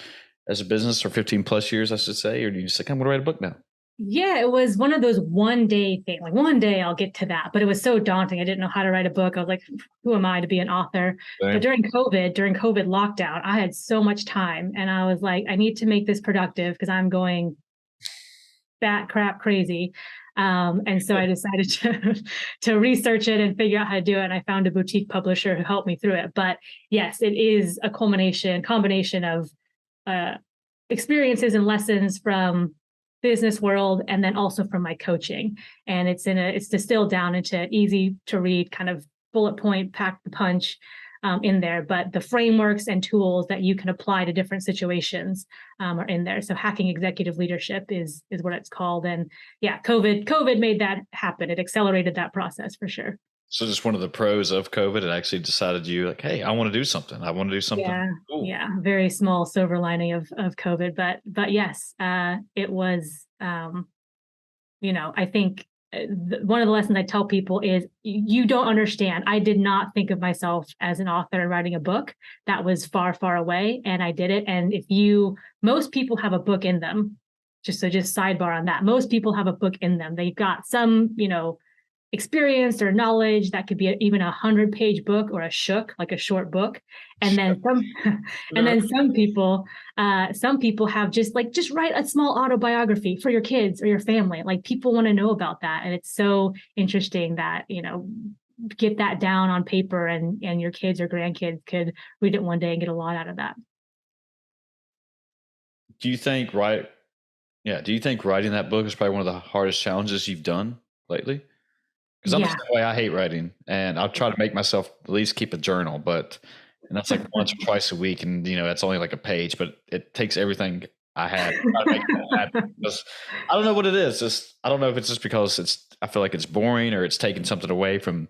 as a business, or 15 plus years, I should say, or do you just like, I'm going to write a book now? Yeah, it was one of those one day things. Like, one day I'll get to that, but it was so daunting. I didn't know how to write a book. I was like, who am I to be an author? Same. But during COVID lockdown, I had so much time, and I was like, I need to make this productive because I'm going bat crap crazy. And so I decided to research it and figure out how to do it. And I found a boutique publisher who helped me through it. But yes, it is a combination of experiences and lessons from business world, and then also from my coaching. And it's distilled down into easy to read, kind of bullet point, pack the punch in there. But the frameworks and tools that you can apply to different situations are in there. So hacking executive leadership is what it's called. And yeah, COVID made that happen. It accelerated that process for sure. So just one of the pros of COVID, it actually decided you like, hey, I want to do something. I want to do something. Yeah, cool. Yeah. Very small silver lining of COVID, but yes, it was. I think one of the lessons I tell people is you don't understand. I did not think of myself as an author and writing a book. That was far, far away, and I did it. And most people have a book in them. Just sidebar on that. Most people have a book in them. They've got some, experience or knowledge that could be even 100-page book, or a shook, like a short book. And then some people have just write a small autobiography for your kids or your family. Like, people want to know about that. And it's so interesting that, get that down on paper, and your kids or grandkids could read it one day and get a lot out of that. Do you think writing that book is probably one of the hardest challenges you've done lately? Because I'm the same way. I hate writing, and I'll try to make myself at least keep a journal, and that's like once or twice a week, and it's only like a page, but it takes everything I have to try to make it happen. I don't know what it is. I don't know if it's just because I feel like it's boring, or it's taking something away from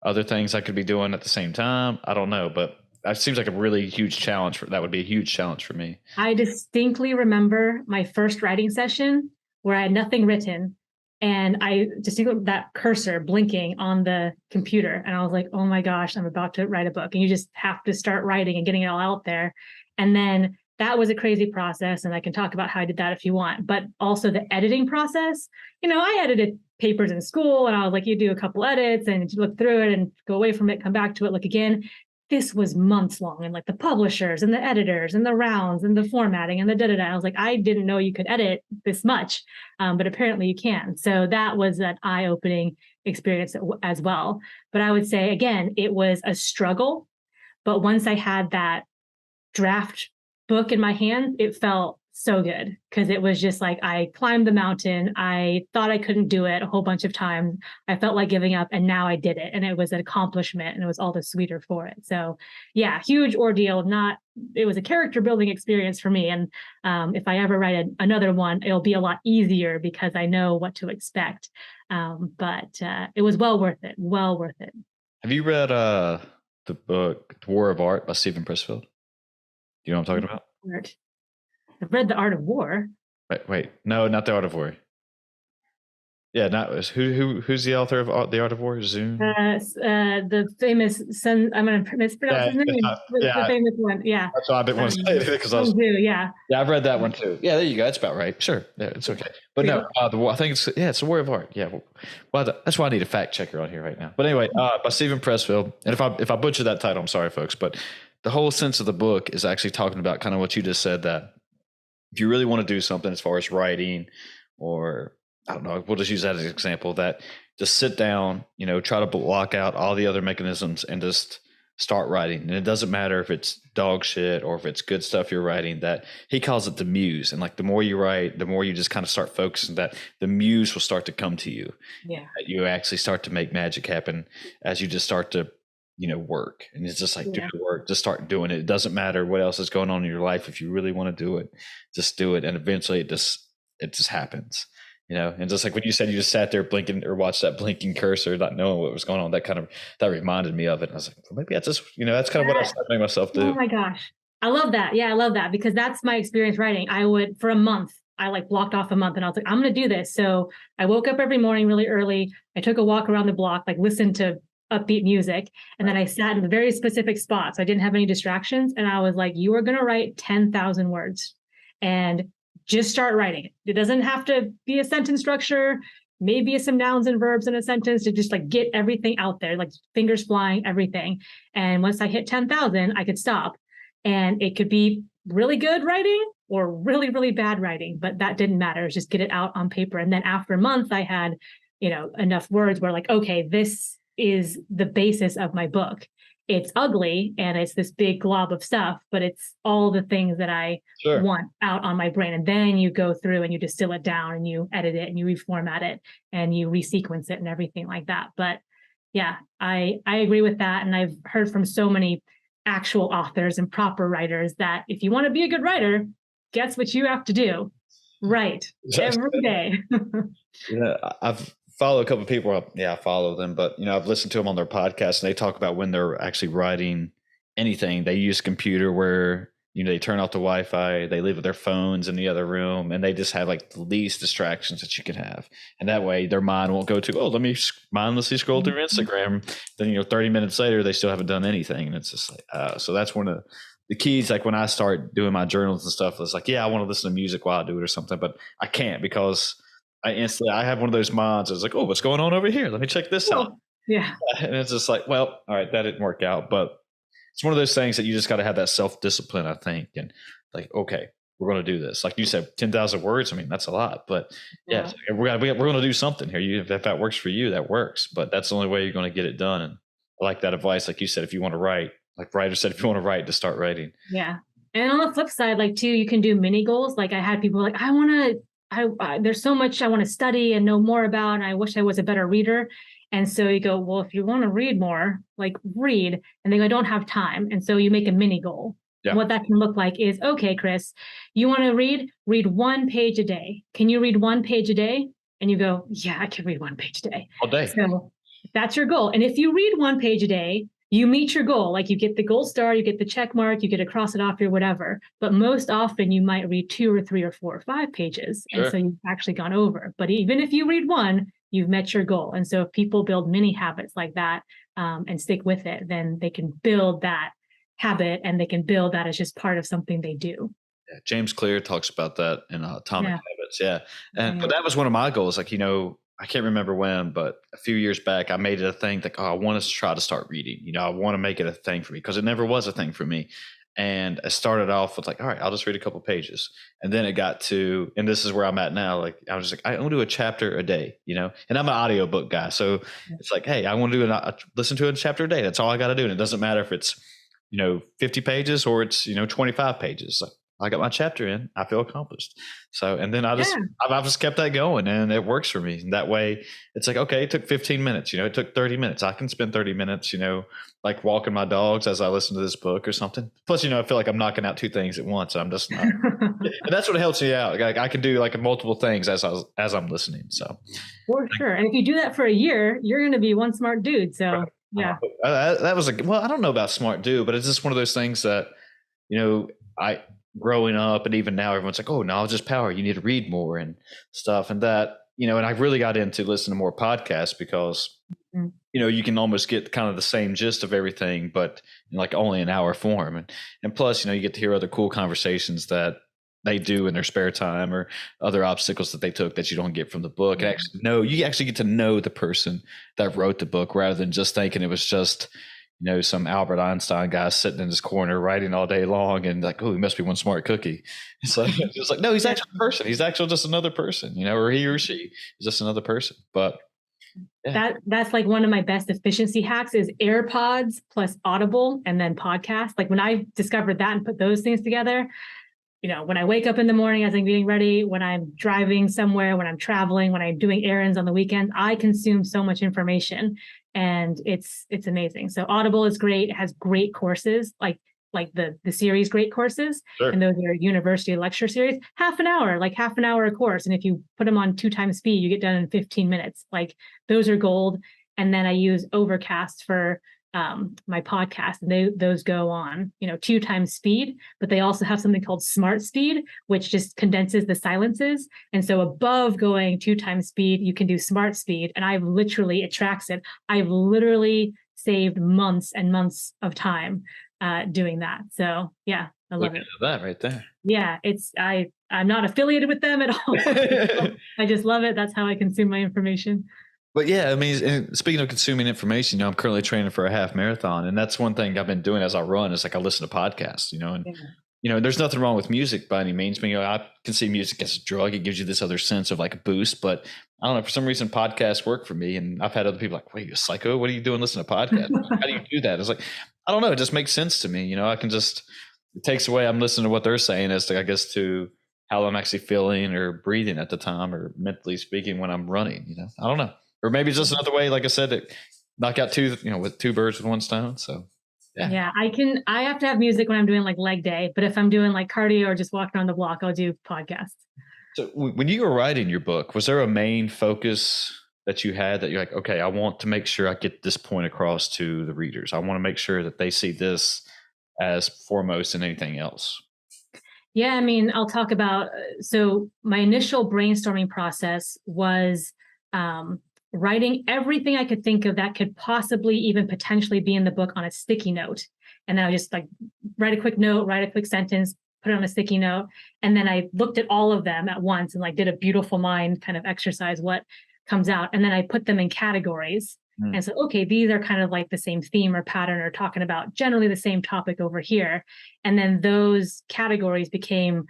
other things I could be doing at the same time. I don't know, but that seems like a really huge challenge. That would be a huge challenge for me. I distinctly remember my first writing session where I had nothing written. And I just think that cursor blinking on the computer. And I was like, oh my gosh, I'm about to write a book. And you just have to start writing and getting it all out there. And then that was a crazy process. And I can talk about how I did that if you want. But also the editing process, I edited papers in school and I was like, you do a couple edits and you look through it and go away from it, come back to it, look again. This was months long, and like the publishers and the editors and the rounds and the formatting and the da-da-da. I was like, I didn't know you could edit this much, but apparently you can. So that was an eye-opening experience as well. But I would say, again, it was a struggle. But once I had that draft book in my hand, it felt so good because it was just like I climbed the mountain. I thought I couldn't do it a whole bunch of times. I felt like giving up, and now I did it. And it was an accomplishment, and it was all the sweeter for it. So yeah, huge ordeal. It was a character building experience for me. And if I ever write another one, it'll be a lot easier because I know what to expect. But it was well worth it. Well worth it. Have you read the book The War of Art by Stephen Pressfield? You know what I'm talking about? I've read The Art of War. Wait, no, not The Art of War. Yeah, not who's the author of The Art of War? Zune? The famous son. I'm going to mispronounce his name. The famous one. Yeah. That's why I didn't want to say it because I was. Yeah. Yeah, I've read that one too. Yeah, there you go. That's about right. Sure. Yeah, it's okay. But no, I think it's The War of Art. Yeah. Well, that's why I need a fact checker on here right now. But anyway, by Stephen Pressfield. And if I butcher that title, I'm sorry, folks. But the whole sense of the book is actually talking about kind of what you just said, that if you really want to do something as far as writing, or I don't know, we'll just use that as an example, that just sit down, try to block out all the other mechanisms and just start writing. And it doesn't matter if it's dog shit or if it's good stuff you're writing, that he calls it the muse. And like the more you write, the more you just kind of start focusing, that the muse will start to come to you. Yeah. That you actually start to make magic happen as you just start to work. And it's just like, do the work, just start doing it. It doesn't matter what else is going on in your life. If you really want to do it, just do it. And eventually it just happens, and just like when you said, you just sat there blinking or watched that blinking cursor, not knowing what was going on, that reminded me of it. And I was like, well, maybe that's just, that's kind of what I was making myself do. Oh my gosh. I love that. Yeah. I love that because that's my experience writing. I would, for a month, I like blocked off a month and I was like, I'm going to do this. So I woke up every morning really early. I took a walk around the block, like listened to upbeat music. And then I sat in a very specific spot. So I didn't have any distractions. And I was like, you are going to write 10,000 words and just start writing it. It doesn't have to be a sentence structure, maybe some nouns and verbs in a sentence, to just like get everything out there, like fingers flying, everything. And once I hit 10,000, I could stop. And it could be really good writing or really, really bad writing, but that didn't matter. It was just get it out on paper. And then after a month, I had, enough words where like, okay, this is the basis of my book. It's ugly and it's this big glob of stuff, but it's all the things that I want out on my brain. And then you go through and you distill it down and you edit it and you reformat it and you resequence it and everything like that. But yeah, I agree with that. And I've heard from so many actual authors and proper writers that if you want to be a good writer, guess what you have to do? Write every day. I've follow a couple of people. I follow them, but I've listened to them on their podcast and they talk about when they're actually writing anything, they use a computer where, they turn off the Wi-Fi, they leave their phones in the other room, and they just have like the least distractions that you can have. And that way their mind won't go to, let me mindlessly scroll through Instagram. Then, 30 minutes later, they still haven't done anything. And it's just like, so that's one of the keys. Like when I start doing my journals and stuff, it's like, I want to listen to music while I do it or something, but I can't because I have one of those minds. I was like, what's going on over here? Let me check this out. Yeah. And it's just like, well, all right, that didn't work out. But it's one of those things that you just got to have that self-discipline, I think. And like, okay, we're going to do this. Like you said, 10,000 words. I mean, that's a lot, but we're going to do something here. If that works for you, that works, but that's the only way you're going to get it done. And I like that advice. Like you said, if you want to write, like writer said, if you want to write, to start writing. Yeah. And on the flip side, like too, you can do mini goals. Like I had people like, there's so much I want to study and know more about, and I wish I was a better reader. And so you go, well, if you want to read more, like read, and they go, I don't have time. And so you make a mini goal. Yeah. What that can look like is, okay, Chris, you want to read 1 page a day. Can you read 1 page a day? And you go, yeah, I can read 1 page a day. All day. So that's your goal. And if you read 1 page a day, you meet your goal. Like you get the gold star, you get the check mark, you get to cross it off or whatever. But most often you might read 2 or 3 or 4 or 5 pages. Sure. And so you've actually gone over. But even if you read one, you've met your goal. And so if people build mini habits like that and stick with it, then they can build that habit and they can build that as just part of something they do. Yeah, James Clear talks about that in Atomic Yeah. Habits. Yeah. But that was one of my goals. Like, I can't remember when, but a few years back, I made it a thing like, I want to try to start reading. I want to make it a thing for me because it never was a thing for me. And I started off with like, all right, I'll just read a couple pages. And then it got to, and this is where I'm at now. Like, I was just like, I want to do a chapter a day, and I'm an audiobook guy. So it's like, hey, I want to listen to a chapter a day. That's all I got to do. And it doesn't matter if it's, 50 pages or it's, 25 pages. Like, I got my chapter in, I feel accomplished. So, and then I've just kept that going and it works for me. And that way it's like, okay, it took 15 minutes, it took 30 minutes. I can spend 30 minutes, like walking my dogs as I listen to this book or something. Plus, I feel like I'm knocking out 2 things at once. I'm just not, and that's what helps me out. Like I can do like multiple things as I'm listening. So for sure. And if you do that for a year, you're going to be one smart dude. So yeah, that was I don't know about smart dude, but it's just one of those things that, growing up and even now everyone's like, oh, knowledge is power. You need to read more and stuff. And that, and I really got into listening to more podcasts because, you can almost get kind of the same gist of everything, but in like only an hour form. And plus, you get to hear other cool conversations that they do in their spare time or other obstacles that they took that you don't get from the book. And you actually get to know the person that wrote the book rather than just thinking it was just, some Albert Einstein guy sitting in his corner writing all day long and like, oh, he must be one smart cookie. It's like, no, he's actually a person. He's actually just another person, or he or she is just another person. But yeah. That's like one of my best efficiency hacks is AirPods plus Audible and then podcast. Like when I discovered that and put those things together, when I wake up in the morning as I'm getting ready, when I'm driving somewhere, when I'm traveling, when I'm doing errands on the weekends, I consume so much information and it's amazing. So Audible is great. It has great courses like the series great courses. Sure. And those are university lecture series, half an hour a course. And if you put them on 2 times speed, you get done in 15 minutes. Like those are gold. And then I use Overcast for my podcast, and those go on 2 times speed, but they also have something called smart speed, which just condenses the silences. And so above going 2 times speed, you can do smart speed. And it tracks it. I've literally saved months and months of time doing that. So yeah, I love it. That right there. Yeah, I'm not affiliated with them at all. I just love it. That's how I consume my information. But yeah, I mean, and speaking of consuming information, I'm currently training for a half marathon, and that's one thing I've been doing as I run is like I listen to podcasts, and there's nothing wrong with music by any means. But, I can see music as a drug; it gives you this other sense of like a boost. But I don't know, for some reason, podcasts work for me, and I've had other people like, "Wait, you psycho? What are you doing listening to podcasts? How do you do that?" It's like I don't know; it just makes sense to me. I can just it takes away. I'm listening to what they're saying as to, I guess, to how I'm actually feeling or breathing at the time or mentally speaking when I'm running. I don't know. Or maybe it's just another way, like I said, to knock out 2, with 2 birds with 1 stone. So, yeah. Yeah, I have to have music when I'm doing like leg day, but if I'm doing like cardio or just walking around the block, I'll do podcasts. So when you were writing your book, was there a main focus that you had that you're like, okay, I want to make sure I get this point across to the readers. I want to make sure that they see this as foremost than anything else? Yeah, I mean, I'll talk about, so my initial brainstorming process was, writing everything I could think of that could possibly even potentially be in the book on a sticky note. And then I just like write a quick note, write a quick sentence, put it on a sticky note. And then I looked at all of them at once and like did a beautiful mind kind of exercise, what comes out. And then I put them in categories. And so, okay, these are kind of like the same theme or pattern or talking about generally the same topic over here. And then those categories became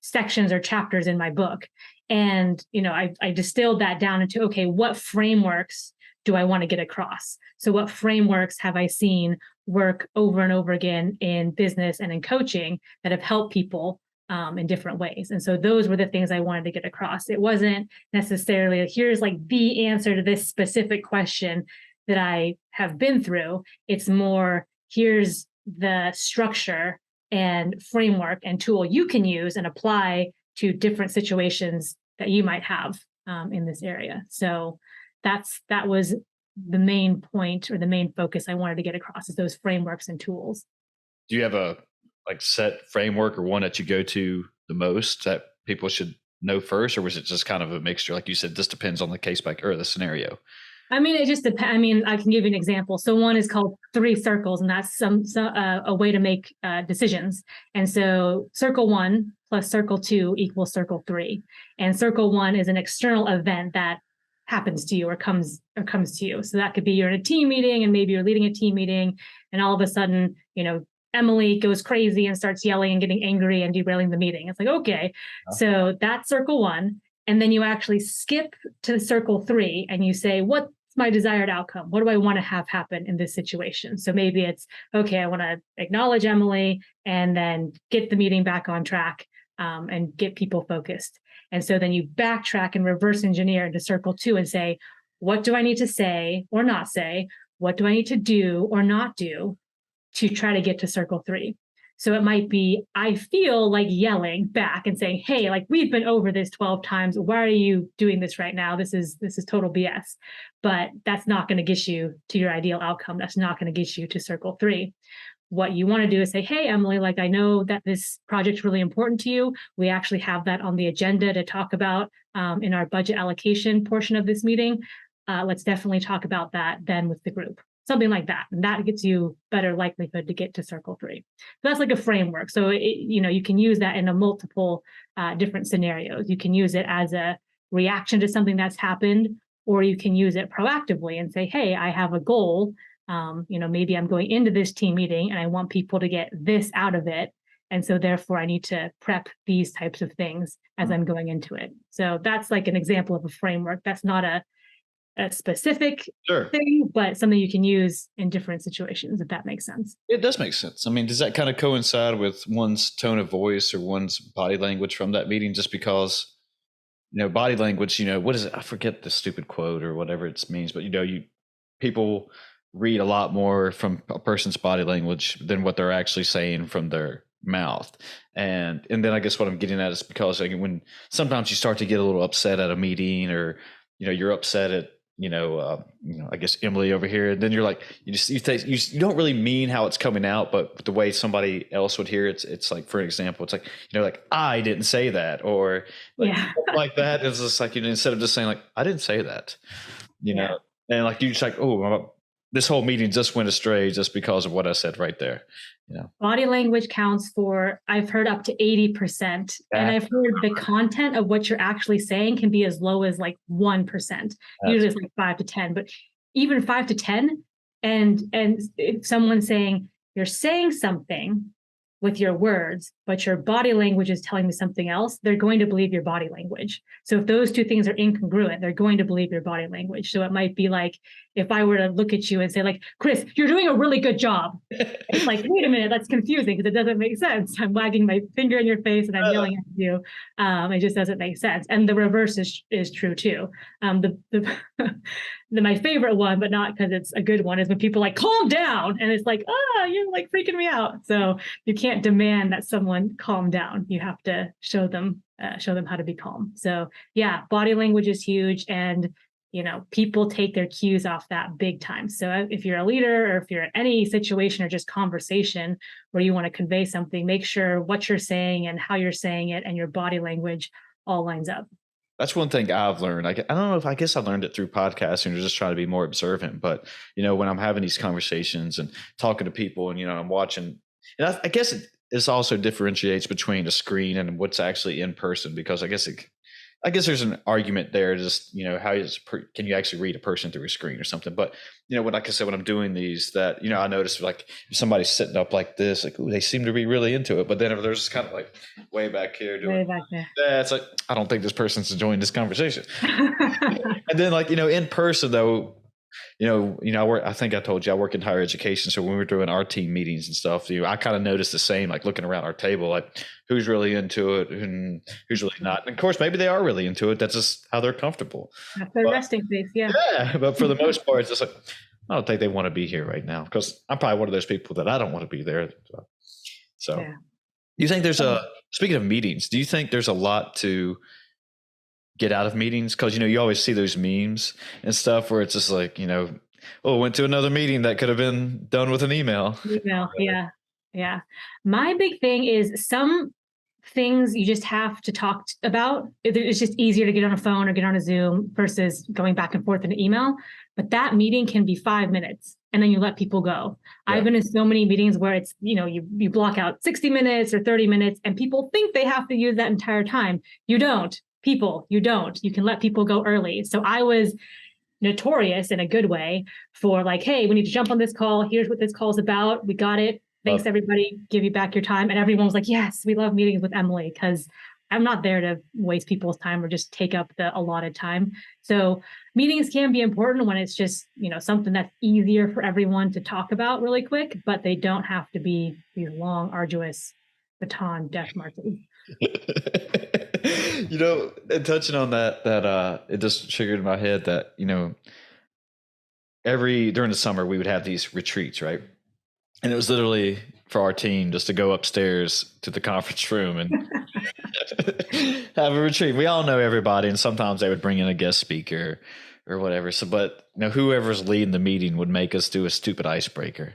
sections or chapters in my book. And, I distilled that down into, okay, what frameworks do I want to get across? So what frameworks have I seen work over and over again in business and in coaching that have helped people in different ways? And so those were the things I wanted to get across. It wasn't necessarily, here's like the answer to this specific question that I have been through. It's more, here's the structure and framework and tool you can use and apply to different situations that you might have in this area. So that was the main point or the main focus I wanted to get across, is those frameworks and tools. Do you have a like set framework or one that you go to the most that people should know first, or was it just kind of a mixture? Like you said, this depends on the case by or the scenario. I mean, it just depends. I mean, I can give you an example. So one is called 3 circles, and that's a way to make decisions. And so circle 1 plus circle 2 equals circle 3. And circle 1 is an external event that happens to you or comes to you. So that could be you're in a team meeting and maybe you're leading a team meeting, and all of a sudden, Emily goes crazy and starts yelling and getting angry and derailing the meeting. It's like, okay, so that's circle 1. And then you actually skip to circle 3 and you say, what's my desired outcome? What do I want to have happen in this situation? So maybe it's, okay, I want to acknowledge Emily and then get the meeting back on track, and get people focused. And so then you backtrack and reverse engineer into circle 2 and say, what do I need to say or not say? What do I need to do or not do to try to get to circle 3? So it might be, I feel like yelling back and saying, hey, like, we've been over this 12 times. Why are you doing this right now? This is total BS. But that's not going to get you to your ideal outcome. That's not going to get you to circle 3. What you want to do is say, hey, Emily, like, I know that this project's really important to you. We actually have that on the agenda to talk about in our budget allocation portion of this meeting. Let's definitely talk about that then with the group. Something like that. And that gets you better likelihood to get to circle 3. So that's like a framework. So, you can use that in a multiple different scenarios. You can use it as a reaction to something that's happened, or you can use it proactively and say, hey, I have a goal. Maybe I'm going into this team meeting and I want people to get this out of it. And so therefore I need to prep these types of things as I'm going into it. So that's like an example of a framework. That's not a specific thing, but something you can use in different situations, if that makes sense. It does make sense. I mean, does that kind of coincide with one's tone of voice or one's body language from that meeting? Just because, body language, what is it? I forget the stupid quote or whatever it means, but people read a lot more from a person's body language than what they're actually saying from their mouth. And then I guess what I'm getting at is because when sometimes you start to get a little upset at a meeting, or you're upset at I guess Emily over here, and then you're like, you don't really mean how it's coming out, but the way somebody else would hear it, it's like, for example, it's like, like, I didn't say that, or like that. It's just like, instead of just saying like, I didn't say that, know, and like, you just like, oh, this whole meeting just went astray just because of what I said right there. Body language counts for, I've heard, up to 80%. And I've heard the content of what you're actually saying can be as low as like 1%. Usually it's like 5 to 10, but even 5 to 10. And if someone's saying, you're saying something with your words, but your body language is telling me something else, they're going to believe your body language. So if those two things are incongruent, they're going to believe your body language. So it might be like, if I were to look at you and say like, Chris, you're doing a really good job. It's like, wait a minute, that's confusing because it doesn't make sense. I'm wagging my finger in your face and I'm yelling at you. It just doesn't make sense. And the reverse is true too. My favorite one, but not because it's a good one, is when people like, calm down. And it's like, you're like freaking me out. So you can't demand that someone calm down. You have to show them how to be calm. So yeah, body language is huge. And, people take their cues off that big time. So if you're a leader, or if you're in any situation or just conversation where you want to convey something, make sure what you're saying and how you're saying it and your body language all lines up. That's one thing I've learned. I don't know if I guess I learned it through podcasting or just trying to be more observant. But, when I'm having these conversations and talking to people and, I'm watching, and I guess it also differentiates between a screen and what's actually in person, because I guess there's an argument there. Just, can you actually read a person through a screen or something? But, like I said, when I'm doing these, that, I notice like if somebody's sitting up like this, like, ooh, they seem to be really into it. But then if there's kind of like way back here doing, way back there, it's like, I don't think this person's enjoying this conversation. And then like, in person though, I think I told you I work in higher education. So when we're doing our team meetings and stuff, I kind of noticed the same, like looking around our table, like who's really into it and who's really not. And of course, maybe they are really into it. That's just how they're comfortable. That's their resting place. Yeah. Yeah. But for the most part, it's just like, I don't think they want to be here right now, because I'm probably one of those people that I don't want to be there. So do you think there's speaking of meetings, do you think there's a lot to get out of meetings? Because, you always see those memes and stuff where it's just like, oh, went to another meeting that could have been done with an email. Email, yeah, yeah. My big thing is some things you just have to talk about. It's just easier to get on a phone or get on a Zoom versus going back and forth in an email. But that meeting can be 5 minutes and then you let people go. Yeah. I've been in so many meetings where it's, you block out 60 minutes or 30 minutes and people think they have to use that entire time. You don't. People, you don't. You can let people go early. So I was notorious in a good way for like, hey, we need to jump on this call. Here's what this call is about. We got it. Thanks, everybody. Give you back your time. And everyone was like, yes, we love meetings with Emily, because I'm not there to waste people's time or just take up the allotted time. So meetings can be important when it's just, something that's easier for everyone to talk about really quick, but they don't have to be these long, arduous baton death marches. And touching on that it just triggered in my head that, during the summer we would have these retreats, right? And it was literally for our team just to go upstairs to the conference room and have a retreat. We all know everybody, and sometimes they would bring in a guest speaker or whatever. So, but whoever's leading the meeting would make us do a stupid icebreaker.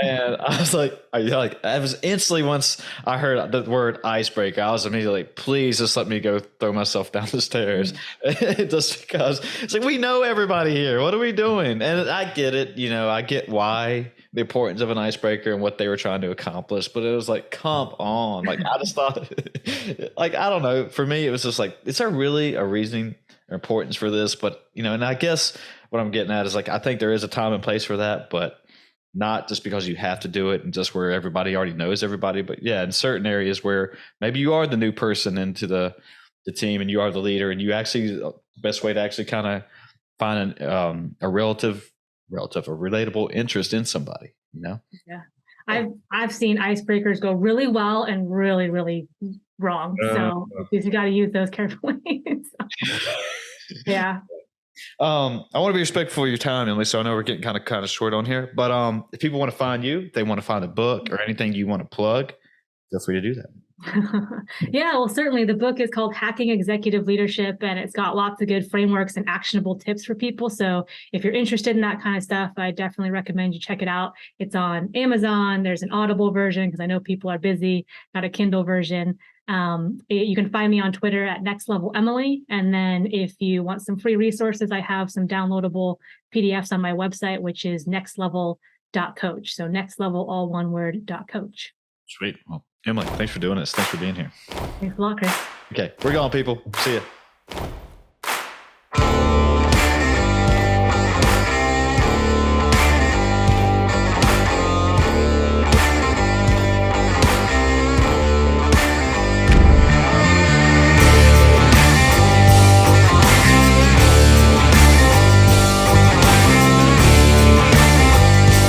And I was like, I was instantly, once I heard the word icebreaker, I was immediately like, please just let me go throw myself down the stairs. Just because it's like, we know everybody here. What are we doing? And I get it. I get why the importance of an icebreaker and what they were trying to accomplish, but it was like, come on. Like, I just thought, like, I don't know. For me, it was just like, is there really a reasoning or importance for this? But, and I guess what I'm getting at is like, I think there is a time and place for that, but not just because you have to do it and just where everybody already knows everybody. But yeah, in certain areas where maybe you are the new person into the team and you are the leader, and you actually, the best way to actually kind of find a relatable interest in somebody, Yeah. I've seen icebreakers go really well and really, really wrong. So you got to use those carefully. Yeah. I want to be respectful of your time, Emily. So I know we're getting kind of short on here, but if people want to find you, if they want to find a book or anything you want to plug, feel free to do that. Yeah, well, certainly the book is called Hacking Executive Leadership, and it's got lots of good frameworks and actionable tips for people. So if you're interested in that kind of stuff, I definitely recommend you check it out. It's on Amazon. There's an Audible version because I know people are busy, got a Kindle version. You can find me on Twitter at Next Level Emily. And then if you want some free resources, I have some downloadable PDFs on my website, which is nextlevel.coach. So next level, all one word, .coach. Sweet. Well, Emily, thanks for doing this. Thanks for being here. Thanks a lot, Chris. Okay, we're going, people. See ya.